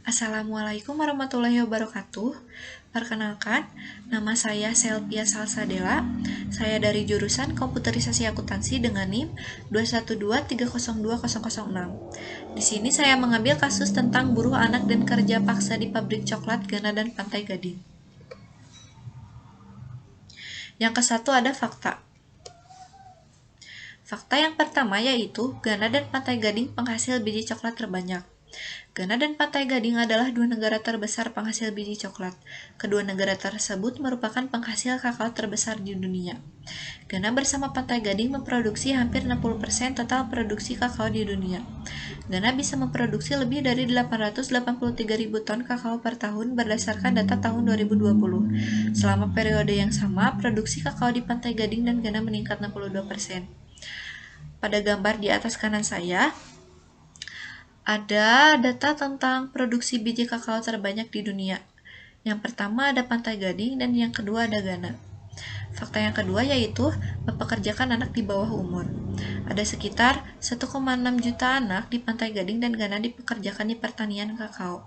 Assalamualaikum warahmatullahi wabarakatuh. Perkenalkan, nama saya Selvia Salsadela. Saya dari jurusan Komputerisasi Akuntansi dengan NIM 212302006. Di sini saya mengambil kasus tentang buruh anak dan kerja paksa di pabrik coklat Ghana dan Pantai Gading. Yang ke-1 ada fakta. Fakta yang pertama yaitu Ghana dan Pantai Gading penghasil biji coklat terbanyak. Ghana dan Pantai Gading adalah dua negara terbesar penghasil biji coklat. Kedua negara tersebut merupakan penghasil kakao terbesar di dunia. Ghana bersama Pantai Gading memproduksi hampir 60% total produksi kakao di dunia. Ghana bisa memproduksi lebih dari 883.000 ton kakao per tahun berdasarkan data tahun 2020. Selama periode yang sama, produksi kakao di Pantai Gading dan Ghana meningkat 62%. Pada gambar di atas kanan saya, ada data tentang produksi biji kakao terbanyak di dunia. Yang pertama ada Pantai Gading dan yang kedua ada Ghana. Fakta yang kedua yaitu mempekerjakan anak di bawah umur. Ada sekitar 1,6 juta anak di Pantai Gading dan Ghana dipekerjakan di pertanian kakao.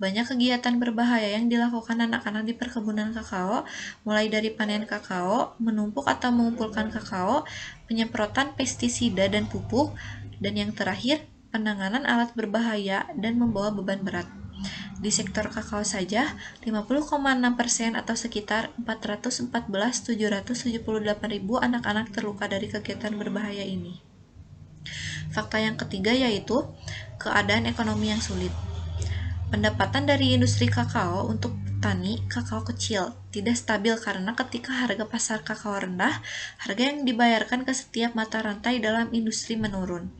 Banyak kegiatan berbahaya yang dilakukan anak-anak di perkebunan kakao, mulai dari panen kakao, menumpuk atau mengumpulkan kakao, penyemprotan pestisida dan pupuk, dan yang terakhir, penanganan alat berbahaya dan membawa beban berat. Di sektor kakao saja, 50,6% atau sekitar 414.778.000 anak-anak terluka dari kegiatan berbahaya ini. Fakta yang ketiga yaitu keadaan ekonomi yang sulit. Pendapatan dari industri kakao untuk petani kakao kecil tidak stabil karena ketika harga pasar kakao rendah, harga yang dibayarkan ke setiap mata rantai dalam industri menurun.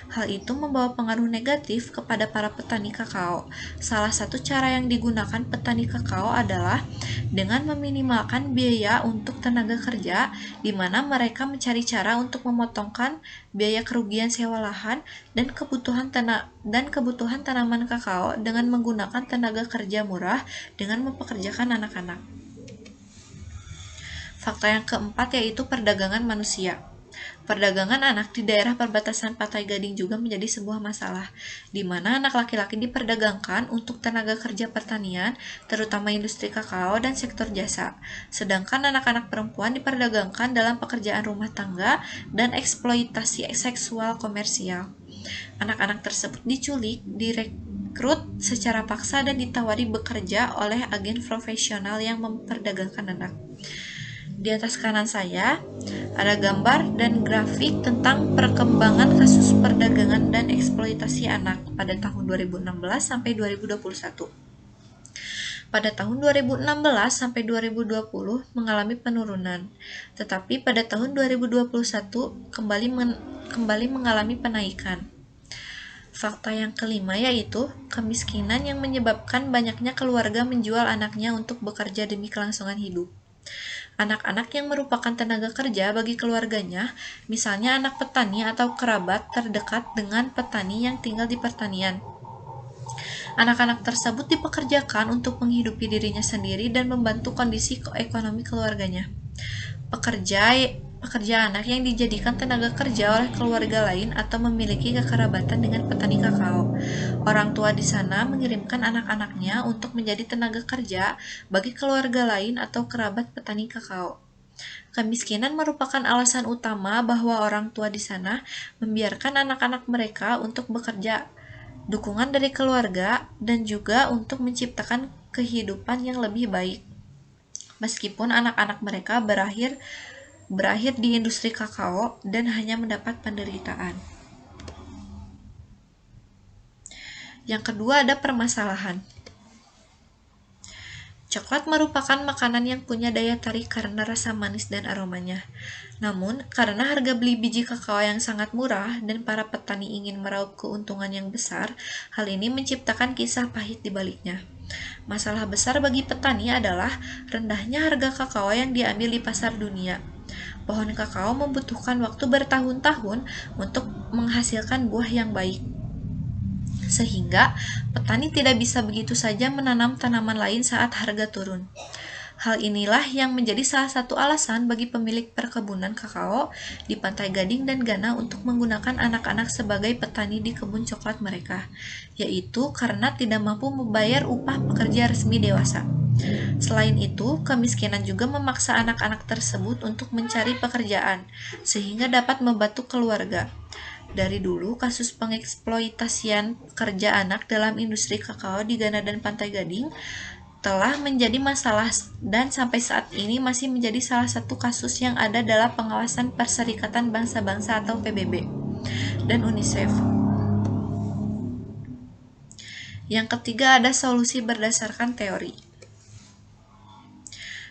Hal itu membawa pengaruh negatif kepada para petani kakao. Salah satu cara yang digunakan petani kakao adalah dengan meminimalkan biaya untuk tenaga kerja, di mana mereka mencari cara untuk memotongkan biaya kerugian sewa lahan dan kebutuhan tanaman kakao dengan menggunakan tenaga kerja murah dengan mempekerjakan anak-anak. Fakta yang keempat yaitu perdagangan manusia. Perdagangan anak di daerah perbatasan Pantai Gading juga menjadi sebuah masalah, di mana anak laki-laki diperdagangkan untuk tenaga kerja pertanian, terutama industri kakao dan sektor jasa, sedangkan anak-anak perempuan diperdagangkan dalam pekerjaan rumah tangga dan eksploitasi seksual komersial. Anak-anak tersebut diculik, direkrut secara paksa dan ditawari bekerja oleh agen profesional yang memperdagangkan anak. Di atas kanan saya ada gambar dan grafik tentang perkembangan kasus perdagangan dan eksploitasi anak pada tahun 2016 sampai 2021. Pada tahun 2016 sampai 2020 mengalami penurunan, tetapi pada tahun 2021 kembali mengalami penaikan. Fakta yang kelima yaitu kemiskinan yang menyebabkan banyaknya keluarga menjual anaknya untuk bekerja demi kelangsungan hidup. Anak-anak yang merupakan tenaga kerja bagi keluarganya, misalnya anak petani atau kerabat terdekat dengan petani yang tinggal di pertanian. Anak-anak tersebut dipekerjakan untuk menghidupi dirinya sendiri dan membantu kondisi ekonomi keluarganya. Pekerja anak yang dijadikan tenaga kerja oleh keluarga lain atau memiliki kekerabatan dengan petani kakao. Orang tua di sana mengirimkan anak-anaknya untuk menjadi tenaga kerja bagi keluarga lain atau kerabat petani kakao. Kemiskinan merupakan alasan utama bahwa orang tua di sana membiarkan anak-anak mereka untuk bekerja, dukungan dari keluarga, dan juga untuk menciptakan kehidupan yang lebih baik. Meskipun anak-anak mereka berakhir di industri kakao dan hanya mendapat penderitaan. Yang kedua ada permasalahan. Coklat merupakan makanan yang punya daya tarik karena rasa manis dan aromanya. Namun, karena harga beli biji kakao yang sangat murah dan para petani ingin meraup keuntungan yang besar, hal ini menciptakan kisah pahit di baliknya. Masalah besar bagi petani adalah rendahnya harga kakao yang diambil di pasar dunia. Pohon kakao membutuhkan waktu bertahun-tahun untuk menghasilkan buah yang baik, sehingga petani tidak bisa begitu saja menanam tanaman lain saat harga turun. Hal inilah yang menjadi salah satu alasan bagi pemilik perkebunan kakao di Pantai Gading dan Ghana untuk menggunakan anak-anak sebagai petani di kebun coklat mereka, yaitu karena tidak mampu membayar upah pekerja resmi dewasa. Selain itu, kemiskinan juga memaksa anak-anak tersebut untuk mencari pekerjaan, sehingga dapat membantu keluarga. Dari dulu, kasus pengeksploitasian pekerja anak dalam industri kakao di Ghana dan Pantai Gading telah menjadi masalah dan sampai saat ini masih menjadi salah satu kasus yang ada dalam pengawasan Perserikatan Bangsa-Bangsa atau PBB dan UNICEF. Yang ketiga ada solusi berdasarkan teori.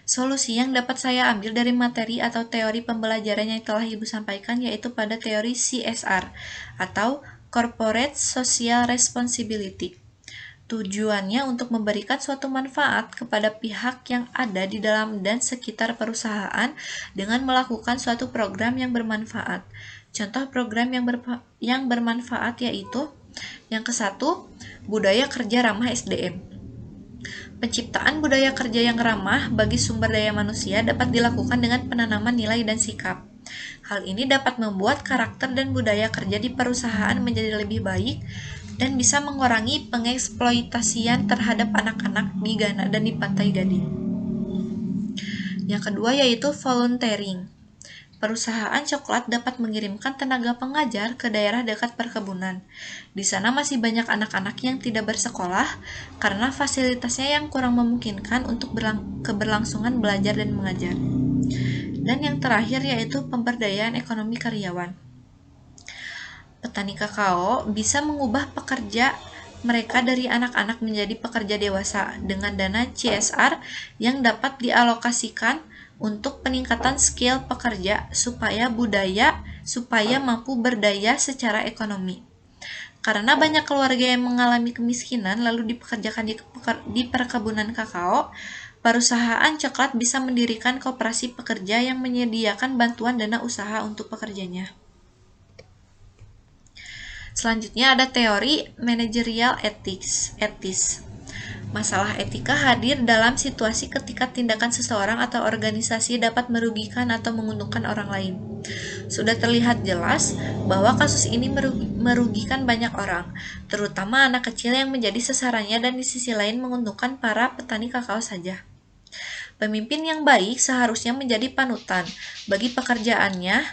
Solusi yang dapat saya ambil dari materi atau teori pembelajaran yang telah Ibu sampaikan yaitu pada teori CSR atau Corporate Social Responsibility. Tujuannya untuk memberikan suatu manfaat kepada pihak yang ada di dalam dan sekitar perusahaan dengan melakukan suatu program yang bermanfaat. Contoh program yang bermanfaat yaitu yang ke-1, budaya kerja ramah SDM. Penciptaan budaya kerja yang ramah bagi sumber daya manusia dapat dilakukan dengan penanaman nilai dan sikap. Hal ini dapat membuat karakter dan budaya kerja di perusahaan menjadi lebih baik dan bisa mengurangi pengeksploitasian terhadap anak-anak di Ghana dan di Pantai Gading. Yang kedua yaitu volunteering. Perusahaan coklat dapat mengirimkan tenaga pengajar ke daerah dekat perkebunan. Di sana masih banyak anak-anak yang tidak bersekolah karena fasilitasnya yang kurang memungkinkan untuk keberlangsungan belajar dan mengajar. Dan yang terakhir yaitu pemberdayaan ekonomi karyawan. Petani kakao bisa mengubah pekerja mereka dari anak-anak menjadi pekerja dewasa dengan dana CSR yang dapat dialokasikan untuk peningkatan skill pekerja supaya mampu berdaya secara ekonomi. Karena banyak keluarga yang mengalami kemiskinan lalu dipekerjakan di perkebunan kakao, perusahaan coklat bisa mendirikan koperasi pekerja yang menyediakan bantuan dana usaha untuk pekerjanya. Selanjutnya ada teori managerial etis. Masalah etika hadir dalam situasi ketika tindakan seseorang atau organisasi dapat merugikan atau menguntungkan orang lain. Sudah terlihat jelas bahwa kasus ini merugikan banyak orang, terutama anak kecil yang menjadi sasarannya dan di sisi lain menguntungkan para petani kakao saja. Pemimpin yang baik seharusnya menjadi panutan bagi pekerjanya,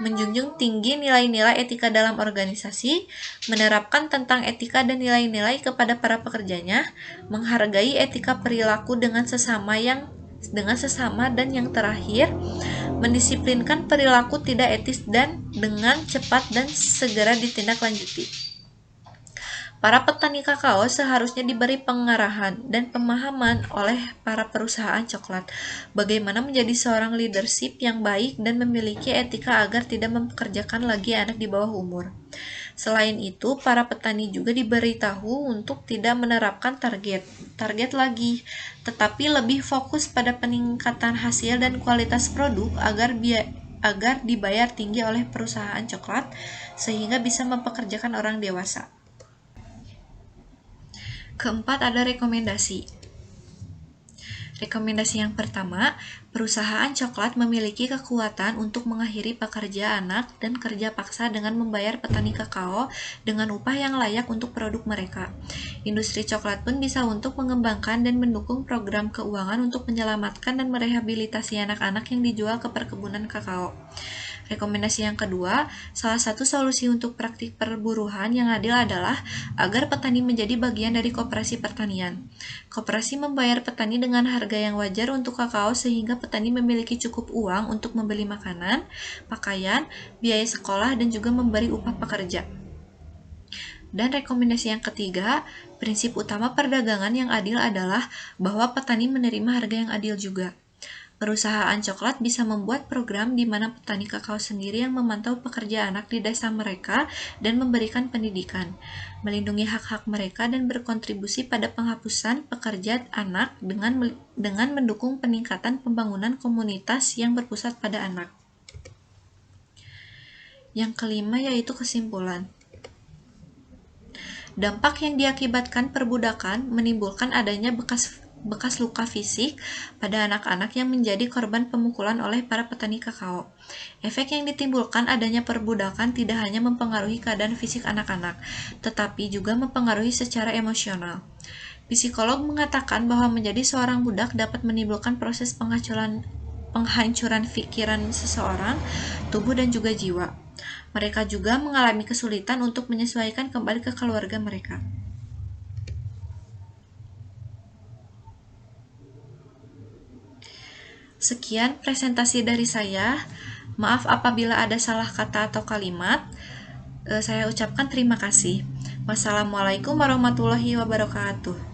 menjunjung tinggi nilai-nilai etika dalam organisasi, menerapkan tentang etika dan nilai-nilai kepada para pekerjanya, menghargai etika perilaku dengan sesama dan yang terakhir, mendisiplinkan perilaku tidak etis dan dengan cepat dan segera ditindaklanjuti. Para petani kakao seharusnya diberi pengarahan dan pemahaman oleh para perusahaan coklat bagaimana menjadi seorang leadership yang baik dan memiliki etika agar tidak mempekerjakan lagi anak di bawah umur. Selain itu, para petani juga diberitahu untuk tidak menerapkan target lagi, tetapi lebih fokus pada peningkatan hasil dan kualitas produk agar dibayar tinggi oleh perusahaan coklat sehingga bisa mempekerjakan orang dewasa. Keempat ada rekomendasi. Rekomendasi yang pertama, perusahaan coklat memiliki kekuatan untuk mengakhiri pekerja anak dan kerja paksa dengan membayar petani kakao dengan upah yang layak untuk produk mereka. Industri coklat pun bisa untuk mengembangkan dan mendukung program keuangan untuk menyelamatkan dan merehabilitasi anak-anak yang dijual ke perkebunan kakao. Rekomendasi yang kedua, salah satu solusi untuk praktik perburuhan yang adil adalah agar petani menjadi bagian dari koperasi pertanian. Koperasi membayar petani dengan harga yang wajar untuk kakao sehingga petani memiliki cukup uang untuk membeli makanan, pakaian, biaya sekolah, dan juga memberi upah pekerja. Dan rekomendasi yang ketiga, prinsip utama perdagangan yang adil adalah bahwa petani menerima harga yang adil juga. Perusahaan coklat bisa membuat program di mana petani kakao sendiri yang memantau pekerja anak di desa mereka dan memberikan pendidikan, melindungi hak-hak mereka dan berkontribusi pada penghapusan pekerja anak dengan mendukung peningkatan pembangunan komunitas yang berpusat pada anak. Yang kelima yaitu kesimpulan. Dampak yang diakibatkan perbudakan menimbulkan adanya bekas bekas luka fisik pada anak-anak yang menjadi korban pemukulan oleh para petani kakao. Efek yang ditimbulkan adanya perbudakan tidak hanya mempengaruhi keadaan fisik anak-anak, tetapi juga mempengaruhi secara emosional. Psikolog mengatakan bahwa menjadi seorang budak dapat menimbulkan proses penghancuran pikiran seseorang, tubuh, dan juga jiwa. Mereka juga mengalami kesulitan untuk menyesuaikan kembali ke keluarga mereka. Sekian presentasi dari saya. Maaf apabila ada salah kata atau kalimat. Saya ucapkan terima kasih. Wassalamualaikum warahmatullahi wabarakatuh.